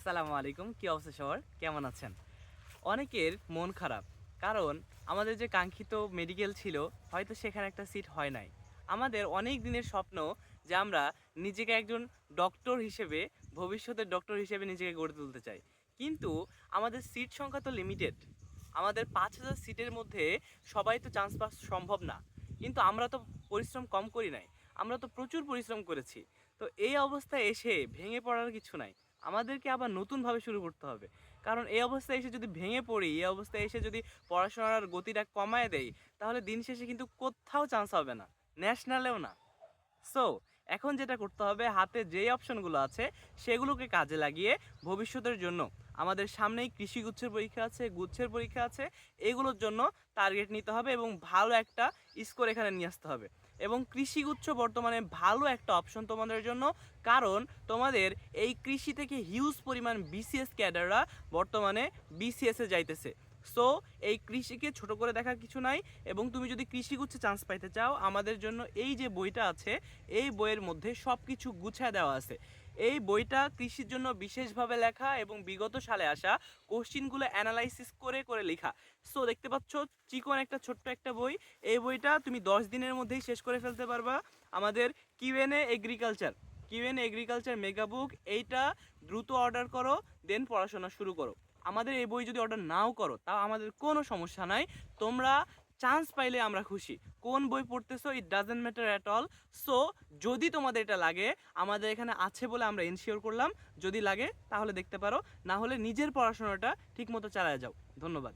আসসালামু আলাইকুম। কি অবস্থা সবার? কেমন আছেন? অনেকের মন খারাপ। কারণ আমাদের যে কাঙ্ক্ষিত মেডিকেল ছিল, হয়তো সেখানে একটা সিট হয় নাই। আমাদের অনেক দিনের স্বপ্ন যে আমরা নিজেকে একজন ডক্টর হিসেবে, ভবিষ্যতের ডক্টর হিসেবে নিজেকে গড়ে তুলতে চাই। কিন্তু আমাদের সিট সংখ্যা তো লিমিটেড। আমাদের ৫,০০০ সিটের মধ্যে সবাই তো চান্স পাওয়া সম্ভব না। কিন্তু আমরা তো পরিশ্রম কম করি নাই। আমরা তো প্রচুর পরিশ্রম করেছি। তো এই অবস্থায় এসে ভেঙে পড়ার কিছু নাই। আমাদেরকে আবার নতুনভাবে শুরু করতে হবে। কারণ এই অবস্থায় এসে যদি ভেঙে পড়ি, এই অবস্থায় এসে যদি পড়াশোনার গতিটা কমায় দেই, তাহলে দিন শেষে কিন্তু কোত্থাও চান্স হবে না। ন্যাশনালেও না। সো এখন যেটা করতে হবে, হাতে যেই অপশনগুলো আছে সেগুলোকে কাজে লাগিয়ে ভবিষ্যতের জন্য আমাদের সামনেই কৃষি গুচ্ছের পরীক্ষা আছে, গুচ্ছের পরীক্ষা আছে, এগুলোর জন্য টার্গেট নিতে হবে এবং ভালো একটা স্কোর এখানে নিয়ে আসতে হবে। এবং কৃষিগুচ্ছ বর্তমানে ভালো একটা অপশন তোমাদের জন্য, কারণ তোমাদের এই কৃষি থেকে হিউজ পরিমাণ বিসিএস ক্যাডাররা বর্তমানে বিসিএসে যাইতেছে। সো এই কৃষিকে ছোট করে দেখার কিছু নাই। এবং তুমি যদি কৃষিগুচ্ছে চান্স পাইতে চাও, আমাদের জন্য এই যে বইটা আছে, এই বইয়ের মধ্যে সব কিছু গুছায় দেওয়া আছে। এই বইটা কৃষির জন্য বিশেষভাবে লেখা এবং বিগত সালে আসা কোশ্চিনগুলো অ্যানালাইসিস করে করে লেখা। সো দেখতে পাচ্ছ, চিকন একটা ছোট্ট একটা বই। এই বইটা তুমি 10 দিনের মধ্যেই শেষ করে ফেলতে পারবা। আমাদের কিউএনএ এগ্রিকালচার মেগা বুক, এইটা দ্রুত অর্ডার করো, দেন পড়াশোনা শুরু করো। আমাদের এই বই যদি অর্ডার নাও করো, তাও আমাদের কোনো সমস্যা নাই। তোমরা চান্স পাইলে আমরা খুশি। কোন বই পড়তেছো it doesn't matter at all. So যদি তোমাদের এটা লাগে, আমাদের এখানে আছে বলে আমরা এনশিওর করলাম। যদি লাগে তাহলে দেখতে পারো, না হলে নিজের পড়াশোনাটা ঠিকমতো চালায় যাও। ধন্যবাদ।